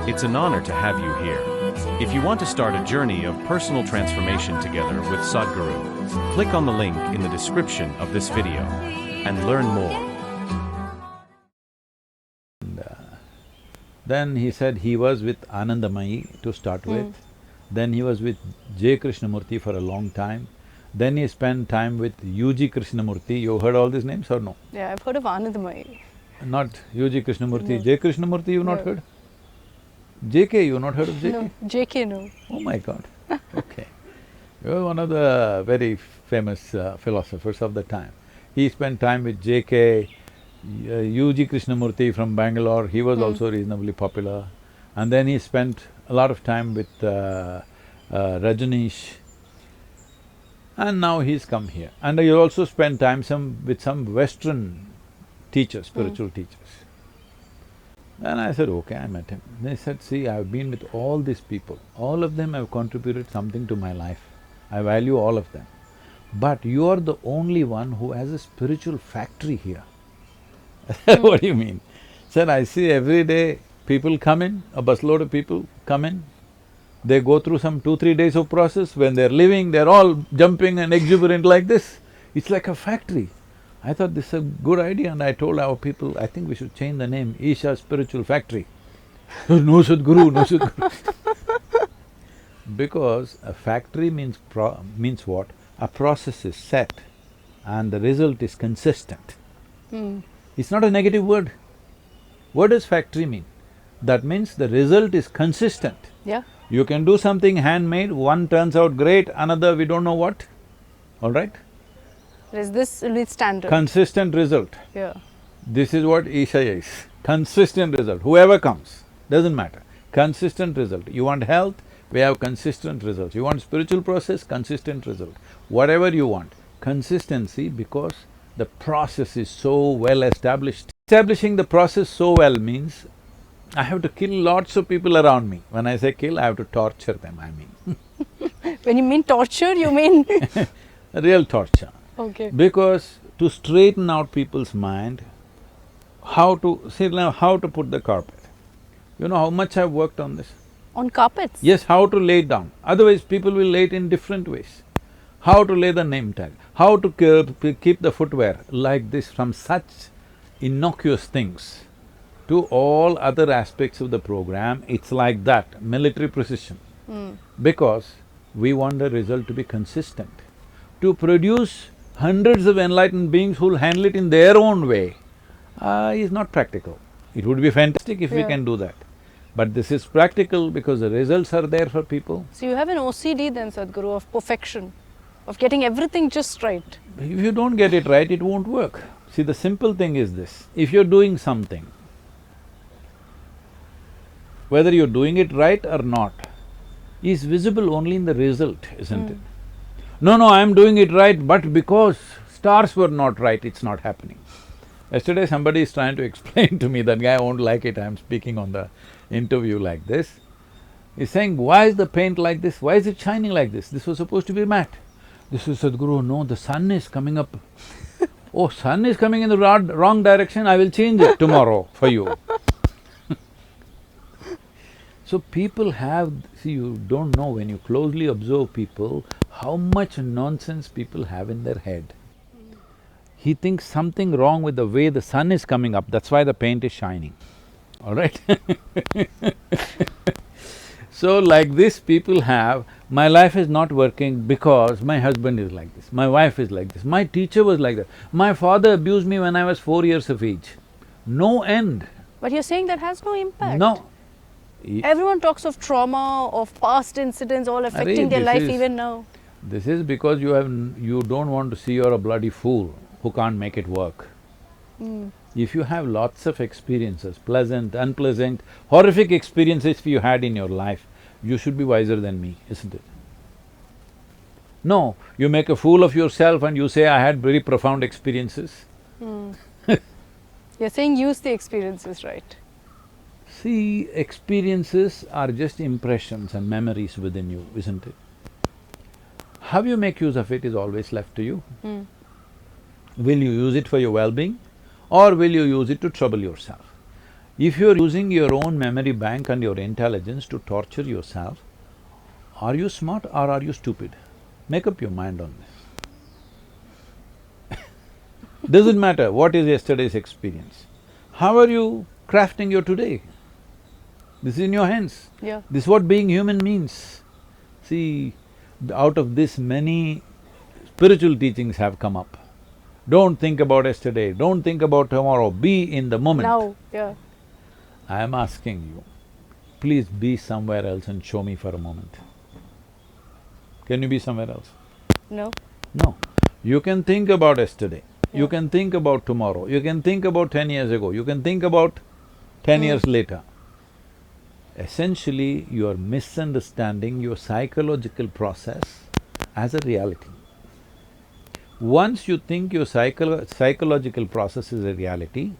It's an honor to have you here. If you want to start a journey of personal transformation together with Sadhguru, click on the link in the description of this video and learn more. Then he said he was with Anandamayi to start with. Then he was with J. Krishnamurti for a long time. Then he spent time with U.G. Krishnamurti. You heard all these names or no? Yeah, I've heard of Anandamayi. Not U.G. Krishnamurti. No. J. Krishnamurti you've not heard? J.K. you've not heard of J.K.? No, J.K. no. Oh my God, okay. You're one of the very famous philosophers of the time. He spent time with J.K., U.G. Krishnamurti from Bangalore, he was also reasonably popular. And then he spent a lot of time with Rajneesh. And now he's come here. And he also spent time with some Western teachers, spiritual teachers. And I said, okay, I met him. They said, see, I've been with all these people, all of them have contributed something to my life. I value all of them. But you are the only one who has a spiritual factory here. What do you mean? Said, I see every day people come in, a busload of people come in, they go through some 2-3 days of process, when they're leaving, they're all jumping and exuberant like this. It's like a factory. I thought this is a good idea and I told our people, I think we should change the name, Isha Spiritual Factory. No Sadhguru, no Sadhguru. Because a factory means what? A process is set and the result is consistent. It's not a negative word. What does factory mean? That means the result is consistent. Yeah. You can do something handmade, one turns out great, another we don't know what, all right? Is this with standard? Consistent result. Yeah. This is what Isha is, consistent result, whoever comes, doesn't matter, consistent result. You want health, we have consistent results. You want spiritual process, consistent result. Whatever you want, consistency, because the process is so well established. Establishing the process so well means I have to kill lots of people around me. When I say kill, I have to torture them, I mean. When you mean torture, you mean… Real torture. Okay. Because to straighten out people's mind, how to… see now, how to put the carpet. You know how much I've worked on this? On carpets? Yes, how to lay it down. Otherwise people will lay it in different ways. How to lay the name tag, how to keep the footwear like this, from such innocuous things to all other aspects of the program, it's like that, military precision. Because we want the result to be consistent. To produce hundreds of enlightened beings who'll handle it in their own way is not practical. It would be fantastic if we can do that. But this is practical because the results are there for people. So you have an OCD then, Sadhguru, of perfection, of getting everything just right. If you don't get it right, it won't work. See, the simple thing is this, if you're doing something, whether you're doing it right or not, is visible only in the result, isn't it? No, I'm doing it right, but because stars were not right, it's not happening. Yesterday somebody is trying to explain to me, that guy won't like it, I'm speaking on the interview like this. He's saying, why is the paint like this? Why is it shining like this? This was supposed to be matte. This is Sadhguru, no, the sun is coming up. Oh, sun is coming in the wrong direction, I will change it tomorrow for you. So people have… see, you don't know when you closely observe people, how much nonsense people have in their head. He thinks something wrong with the way the sun is coming up, that's why the paint is shining, all right? So like this people have, my life is not working because my husband is like this, my wife is like this, my teacher was like that, my father abused me when I was 4 years of age. No end. But you're saying that has no impact. No. Everyone talks of trauma, of past incidents all affecting their life even now. This is because you don't want to see you're a bloody fool who can't make it work. If you have lots of experiences, pleasant, unpleasant, horrific experiences you had in your life, you should be wiser than me, isn't it? No, you make a fool of yourself and you say, I had very profound experiences. You're saying use the experiences, right? See, experiences are just impressions and memories within you, isn't it? How you make use of it is always left to you. Will you use it for your well-being or will you use it to trouble yourself? If you're using your own memory bank and your intelligence to torture yourself, are you smart or are you stupid? Make up your mind on this. Doesn't matter what is yesterday's experience. How are you crafting your today? This is in your hands. Yeah. This is what being human means. See, out of this many spiritual teachings have come up. Don't think about yesterday, don't think about tomorrow, be in the moment. Now, yeah. I am asking you, please be somewhere else and show me for a moment. Can you be somewhere else? No. No. You can think about yesterday, you Yeah. can think about tomorrow, you can think about 10 years ago, you can think about 10 years later. Essentially, you are misunderstanding your psychological process as a reality. Once you think your psychological process is a reality,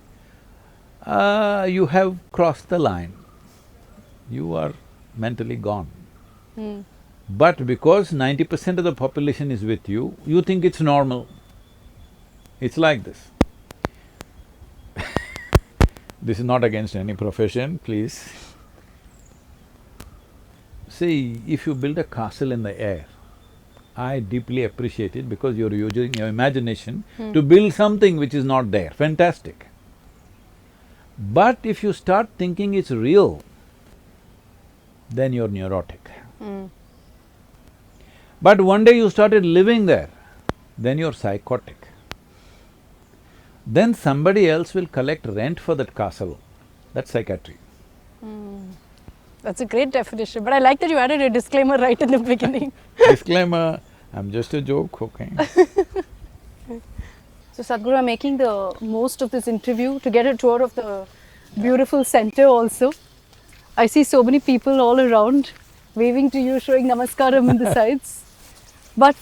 you have crossed the line. You are mentally gone. But because 90% of the population is with you, you think it's normal. It's like this. This is not against any profession, please. See, if you build a castle in the air, I deeply appreciate it because you're using your imagination to build something which is not there, fantastic. But if you start thinking it's real, then you're neurotic. But one day you started living there, then you're psychotic. Then somebody else will collect rent for that castle, that's psychiatry. That's a great definition, but I like that you added a disclaimer right in the beginning. Disclaimer, I'm just a joke, okay? So Sadhguru, I'm making the most of this interview to get a tour of the beautiful center also. I see so many people all around, waving to you, showing namaskaram on the sides. But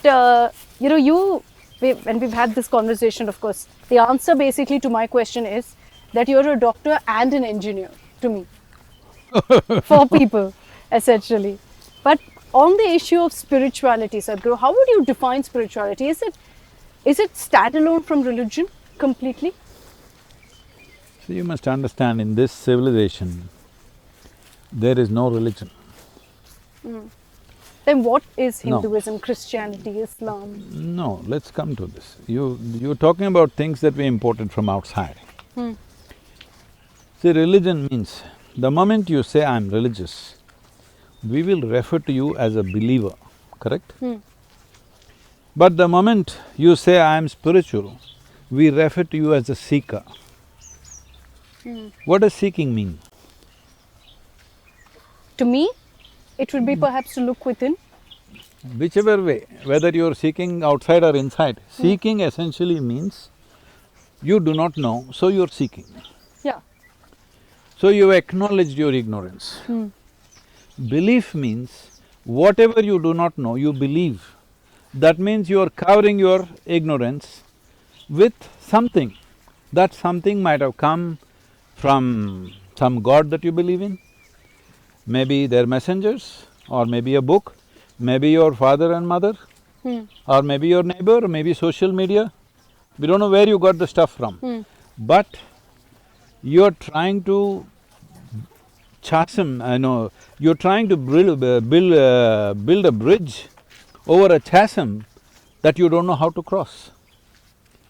when we've had this conversation, of course, the answer basically to my question is that you're a doctor and an engineer to me. For people, essentially. But on the issue of spirituality, Sadhguru, how would you define spirituality? Is it standalone from religion completely? So you must understand, in this civilization, there is no religion. Then what is No. Hinduism, Christianity, Islam? No, let's come to this. You're talking about things that we imported from outside. See, religion means, the moment you say, I'm religious, we will refer to you as a believer, correct? But the moment you say, I am spiritual, we refer to you as a seeker. What does seeking mean? To me, it would be perhaps to look within. Whichever way, whether you're seeking outside or inside, seeking essentially means you do not know, so you're seeking. Yeah. So you acknowledged your ignorance. Belief means whatever you do not know, you believe. That means you are covering your ignorance with something. That something might have come from some god that you believe in, maybe they're messengers, or maybe a book, maybe your father and mother, or maybe your neighbor, or maybe social media. We don't know where you got the stuff from. But you're trying to you're trying to build a bridge over a chasm that you don't know how to cross,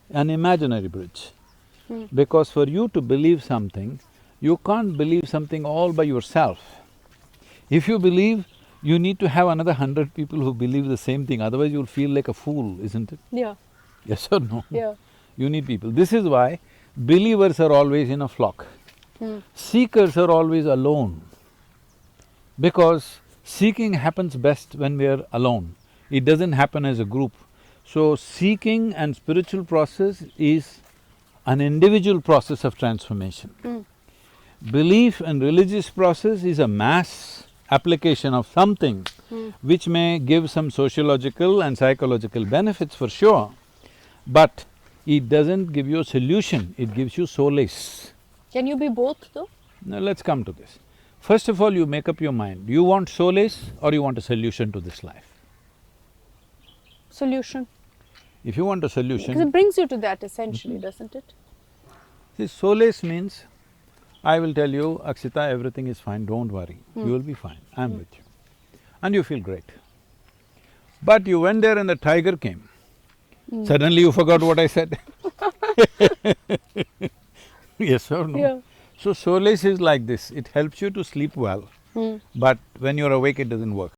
an imaginary bridge. Because for you to believe something, you can't believe something all by yourself. If you believe, you need to have another 100 people who believe the same thing, otherwise you'll feel like a fool, isn't it? Yeah. Yes or no? Yeah. You need people. This is why believers are always in a flock. Seekers are always alone. Because seeking happens best when we are alone. It doesn't happen as a group. So seeking and spiritual process is an individual process of transformation. Belief and religious process is a mass application of something which may give some sociological and psychological benefits for sure, but it doesn't give you a solution, it gives you solace. Can you be both though? Now let's come to this. First of all, you make up your mind, you want solace or you want a solution to this life? Solution. If you want a Because solution… it brings you to that essentially, doesn't it? See, solace means, I will tell you, Akshita, everything is fine, don't worry, you will be fine, I'm with you. And you feel great. But you went there and the tiger came. Suddenly you forgot what I said. Yes or no? Yeah. So solace is like this, it helps you to sleep well, but when you're awake, it doesn't work.